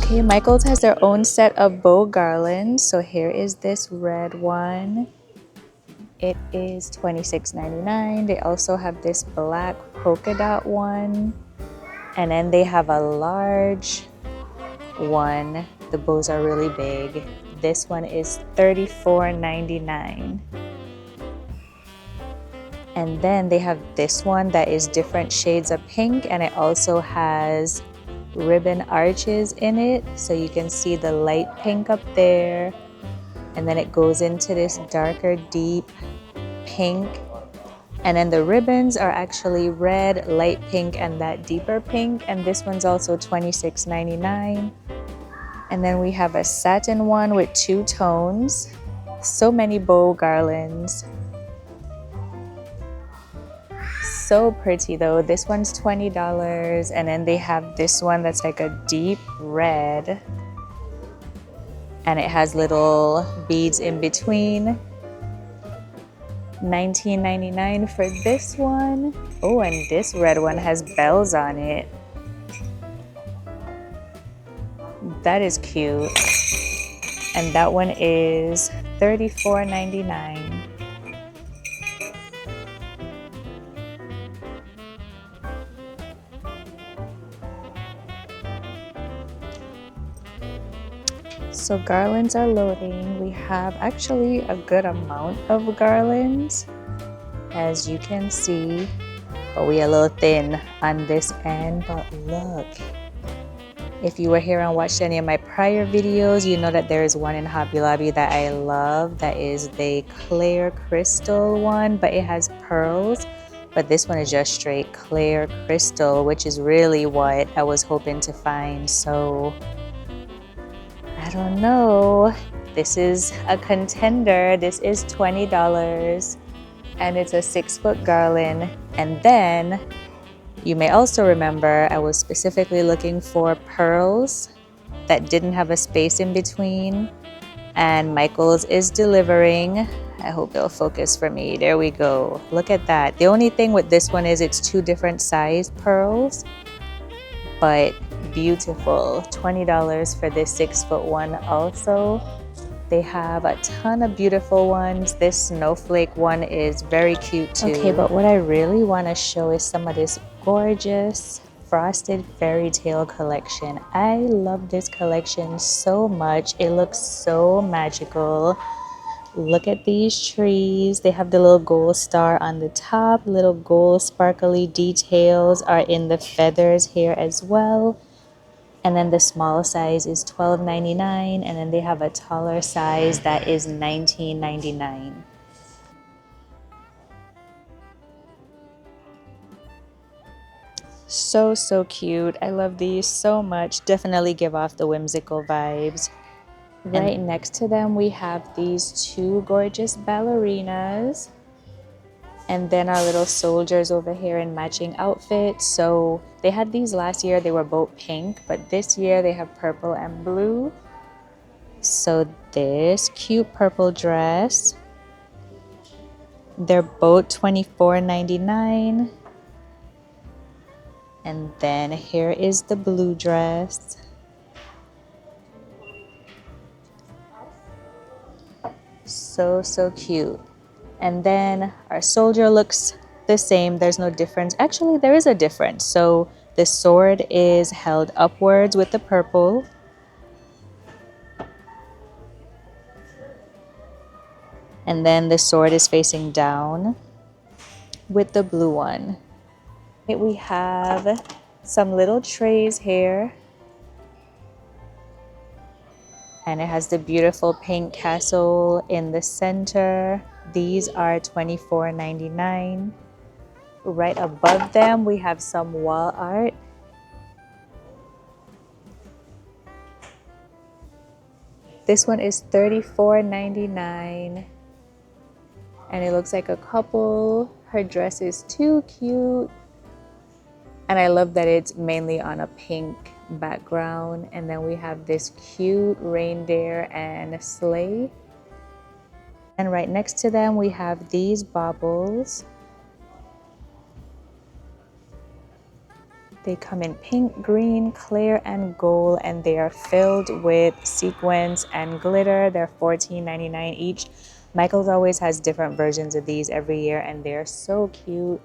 Okay, Michael's has their own set of bow garlands. So here is this red one. It is $26.99. They also have this black polka dot one. And then they have a large one. The bows are really big. This one is $34.99. And then they have this one that is different shades of pink, and it also has ribbon arches in it. So you can see the light pink up there. And then it goes into this darker deep pink. And then the ribbons are actually red, light pink, and that deeper pink. And this one's also $26.99. And then we have a satin one with 2 tones. So many bow garlands. So pretty though. This one's $20. And then they have this one that's like a deep red. And it has little beads in between. $19.99 for this one. Oh, and this red one has bells on it. That is cute. And that one is $34.99. So garlands are loading. We have actually a good amount of garlands, as you can see, but we are a little thin on this end. But look, if you were here and watched any of my prior videos, you know that there is one in Hobby Lobby that I love. That is the clear crystal one, but it has pearls. But this one is just straight clear crystal, which is really what I was hoping to find. So I don't know. This is a contender. This is $20 and it's a 6-foot garland. And then you may also remember I was specifically looking for pearls that didn't have a space in between, and Michael's is delivering. I hope it'll focus for me. There we go. Look at that. The only thing with this one is it's 2 different size pearls, but beautiful. $20 for this 6-foot one also. They have a ton of beautiful ones. This snowflake one is very cute too. Okay, but what I really want to show is some of this gorgeous Frosted Fairytale Collection. I love this collection so much. It looks so magical. Look at these trees. They have the little gold star on the top. Little gold sparkly details are in the feathers here as well. And then the small size is $12.99, and then they have a taller size that is $19.99. So cute. I love these so much. Definitely give off the whimsical vibes. Right next to them, we have these 2 gorgeous ballerinas. And then our little soldiers over here in matching outfits. So they had these last year. They were both pink, but this year they have purple and blue. So this cute purple dress, they're both $24.99. And then here is the blue dress. So cute. And then our soldier looks the same. There's no difference. Actually, there is a difference. So the sword is held upwards with the purple. And then the sword is facing down with the blue one. We have some little trays here. And it has the beautiful pink castle in the center. These are $24.99. Right above them, we have some wall art. This one is $34.99. And it looks like a couple. Her dress is too cute. And I love that it's mainly on a pink background. And then we have this cute reindeer and sleigh. And right next to them, we have these baubles. They come in pink, green, clear, and gold, and they are filled with sequins and glitter. They're $14.99 each. Michael's always has different versions of these every year, and they're so cute.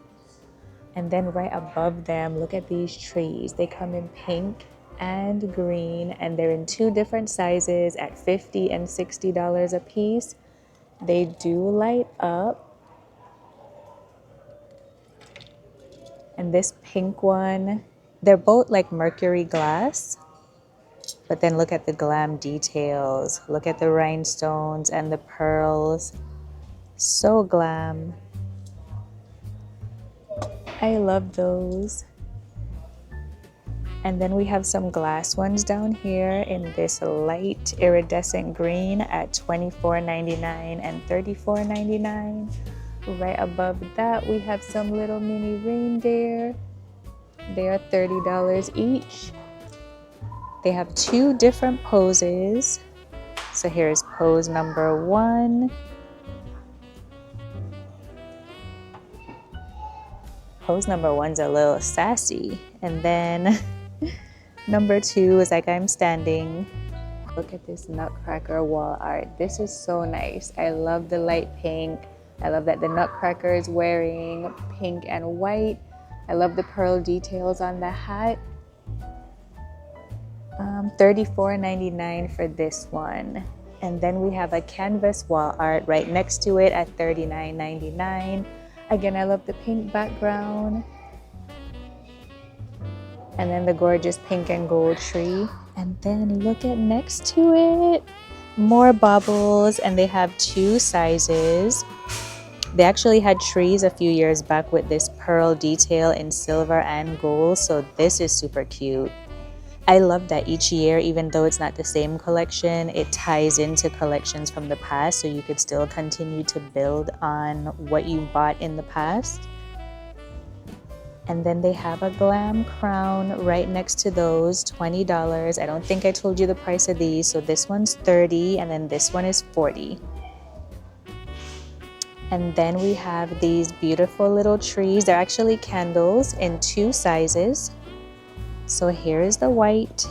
And then right above them, look at these trees. They come in pink and green, and they're in 2 different sizes at $50 and $60 a piece. They do light up. And this pink one, they're both like mercury glass, but then look at the glam details. Look at the rhinestones and the pearls. So glam. I love those. And then we have some glass ones down here in this light iridescent green at $24.99 and $34.99. Right above that, we have some little mini reindeer. They are $30 each. They have 2 different poses. So here's pose number 1. Pose number 1's a little sassy. And then number 2 is like I'm standing. Look at this nutcracker wall art. This is so nice. I love the light pink. I love that the nutcracker is wearing pink and white. I love the pearl details on the hat. $34.99 for this one. And then we have a canvas wall art right next to it at $39.99. Again, I love the pink background. And then the gorgeous pink and gold tree. And then look at next to it, more baubles, and they have 2 sizes. They actually had trees a few years back with this pearl detail in silver and gold, so this is super cute. I love that each year, even though it's not the same collection, it ties into collections from the past, so you could still continue to build on what you bought in the past. And then they have a glam crown right next to those, $20. I don't think I told you the price of these, so this one's $30 and then this one is $40. And then we have these beautiful little trees. They're actually candles in 2 sizes. So here is the white.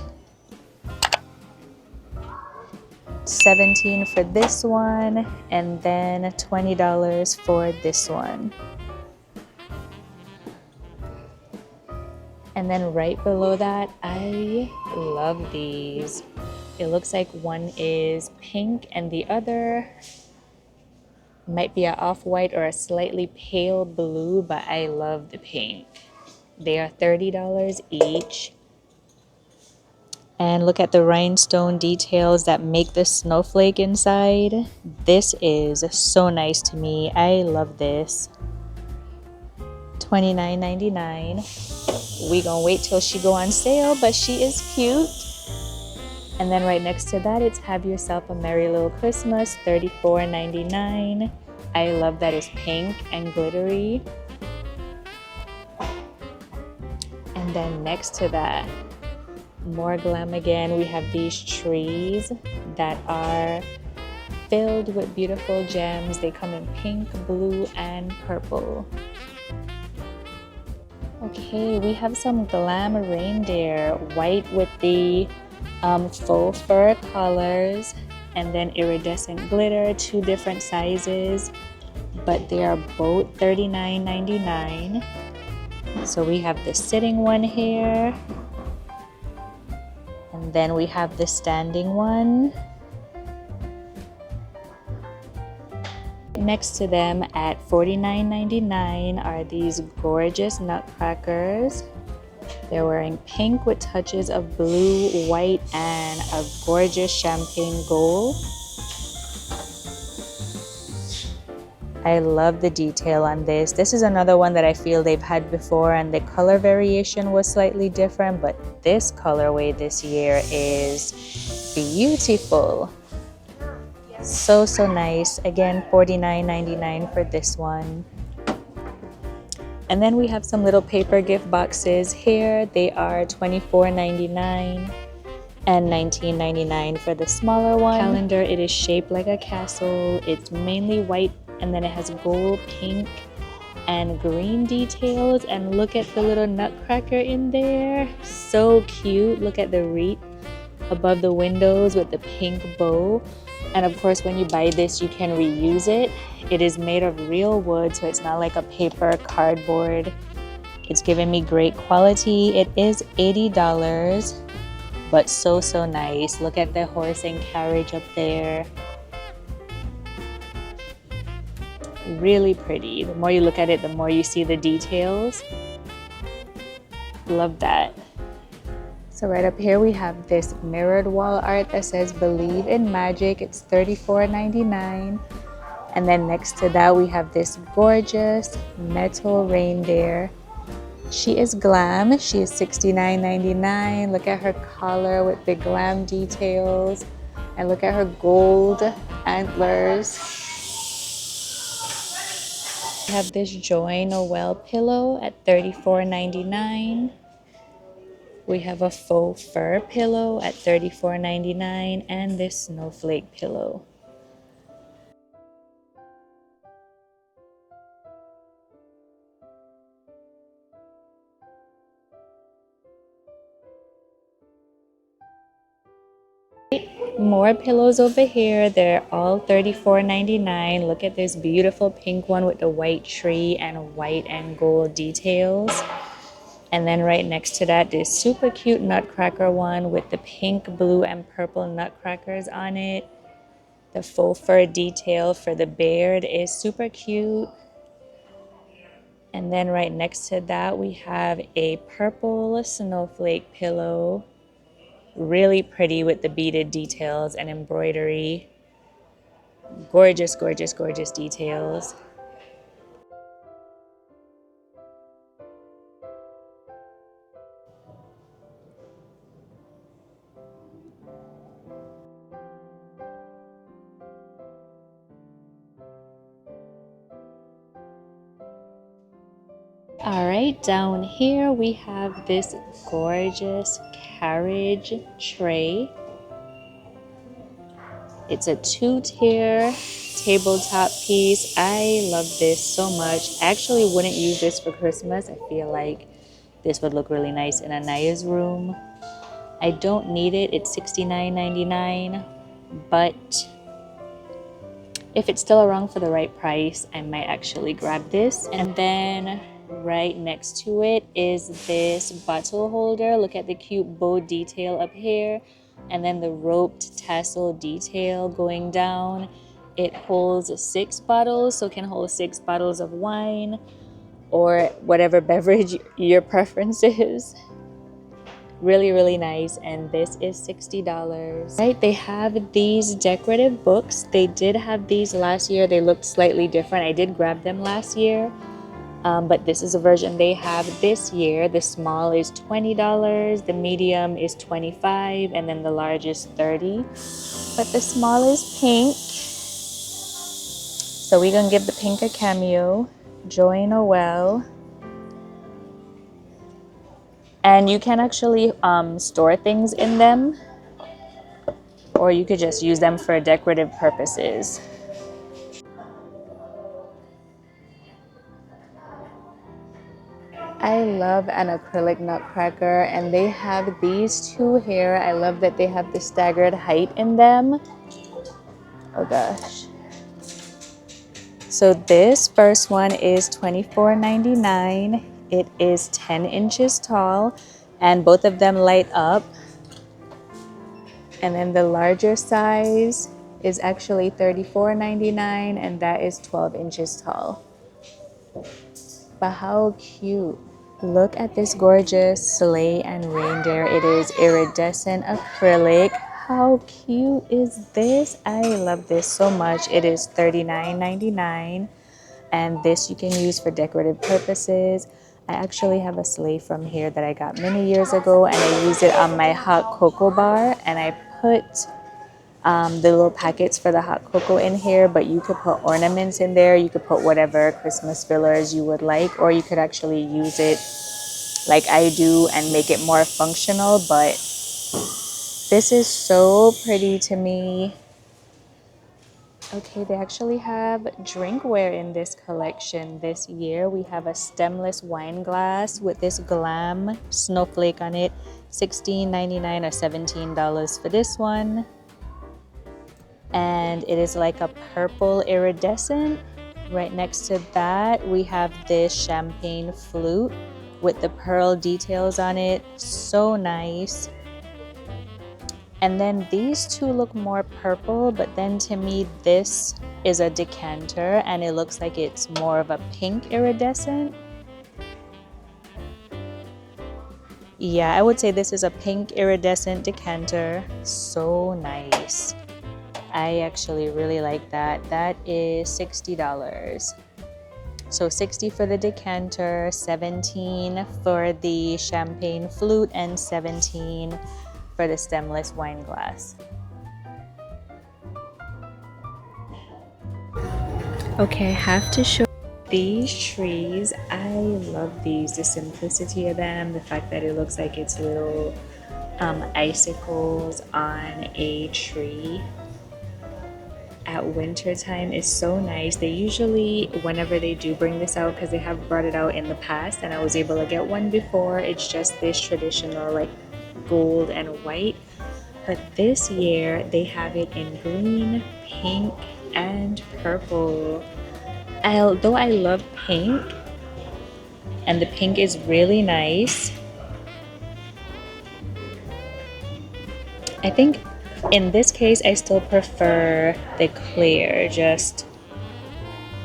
$17 for this one, and then $20 for this one. And then right below that, I love these. It looks like one is pink and the other might be an off-white or a slightly pale blue, but I love the pink. They are $30 each. And look at the rhinestone details that make the snowflake inside. This is so nice to me. I love this. $29.99. We gonna wait till she go on sale, but she is cute. And then right next to that, it's Have Yourself a Merry Little Christmas, $34.99. I love that it's pink and glittery. And then next to that, more glam again. We have these trees that are filled with beautiful gems. They come in pink, blue, and purple. Okay, we have some glam reindeer, white with the faux fur colors, and then iridescent glitter, 2 different sizes, but they are both $39.99. So we have the sitting one here, and then we have the standing one. Next to them at $49.99 are these gorgeous nutcrackers. They're wearing pink with touches of blue, white, and a gorgeous champagne gold. I love the detail on this. This is another one that I feel they've had before, and the color variation was slightly different, but this colorway this year is beautiful. So nice. Again, $49.99 for this one. And then we have some little paper gift boxes here. They are $24.99 and $19.99 for the smaller one. Calendar, it is shaped like a castle. It's mainly white, and then it has gold, pink, and green details. And look at the little nutcracker in there. So cute. Look at the wreath above the windows with the pink bow. And of course, when you buy this, you can reuse it. It is made of real wood, so it's not like a paper cardboard. It's giving me great quality. It is $80, but so nice. Look at the horse and carriage up there. Really pretty. The more you look at it, the more you see the details. Love that. So right up here we have this mirrored wall art that says "Believe in Magic." It's $34.99. And then next to that we have this gorgeous metal reindeer. She is Glam. She is $69.99. Look at her collar with the glam details. And look at her gold antlers. We have this Joy Noel pillow at $34.99. We have a faux fur pillow at $34.99 and this snowflake pillow. More pillows over here. They're all $34.99. Look at this beautiful pink one with the white tree and white and gold details. And then right next to that, this super cute nutcracker one with the pink, blue, and purple nutcrackers on it. The faux fur detail for the beard is super cute. And then right next to that, we have a purple snowflake pillow. Really pretty with the beaded details and embroidery. Gorgeous, gorgeous, gorgeous details. All right, down here we have this gorgeous carriage tray. It's a two-tier tabletop piece. I love this so much. I actually wouldn't use this for Christmas. I feel like this would look really nice in Anaya's room. I don't need it. It's $69.99, but if it's still around for the right price, I might actually grab this. And then right next to it is this bottle holder. Look at the cute bow detail up here. And then the roped tassel detail going down. It holds 6 bottles, so it can hold 6 bottles of wine or whatever beverage your preference is. Really nice, and this is $60. Right, they have these decorative books. They did have these last year. They looked slightly different. I did grab them last year, but this is a version they have this year. The small is $20, the medium is $25, and then the large is $30. But the small is pink, so we're gonna give the pink a cameo. Joy Noel. And you can actually store things in them, or you could just use them for decorative purposes. I love an acrylic nutcracker, and they have these two here. I love that they have the staggered height in them. Oh gosh. So this first one is $24.99. It is 10 inches tall, and both of them light up. And then the larger size is actually $34.99, and that is 12 inches tall. But how cute. Look at this gorgeous sleigh and reindeer. It is iridescent acrylic. How cute is this? I love this so much. It is $39.99, and this you can use for decorative purposes. I actually have a sleigh from here that I got many years ago, and I use it on my hot cocoa bar, and I put the little packets for the hot cocoa in here, but you could put ornaments in there. You could put whatever Christmas fillers you would like, or you could actually use it like I do and make it more functional. But this is so pretty to me. Okay, they actually have drinkware in this collection this year. We have a stemless wine glass with this Glam snowflake on it. $16.99 or $17 for this one. And it is like a purple iridescent. Right next to that, we have this champagne flute with the pearl details on it. So nice. And then these two look more purple, but then to me this is a decanter and it looks like it's more of a pink iridescent. Yeah, I would say this is a pink iridescent decanter. So nice. I actually really like that. That is $60. So $60 for the decanter, $17 for the champagne flute, and $17 for the stemless wine glass. Okay, I have to show these trees. I love these, the simplicity of them, the fact that it looks like it's little icicles on a tree. At winter time is so nice. They usually, whenever they do bring this out, because they have brought it out in the past and I was able to get one before, it's just this traditional like gold and white, but this year they have it in green, pink, and purple. Although I love pink and the pink is really nice, I think in this case I still prefer the clear, just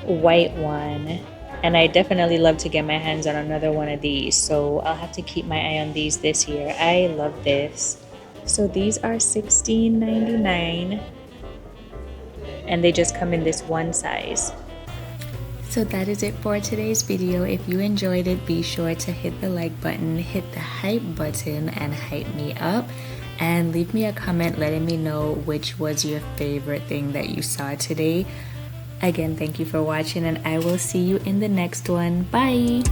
white one, and I definitely love to get my hands on another one of these, so I'll have to keep my eye on these this year. I love this. So these are $16.99 and they just come in this one size. So that is it for today's video. If you enjoyed it, be sure to hit the like button, hit the hype button, and hype me up. And leave me a comment letting me know which was your favorite thing that you saw today. Again, thank you for watching and I will see you in the next one. Bye!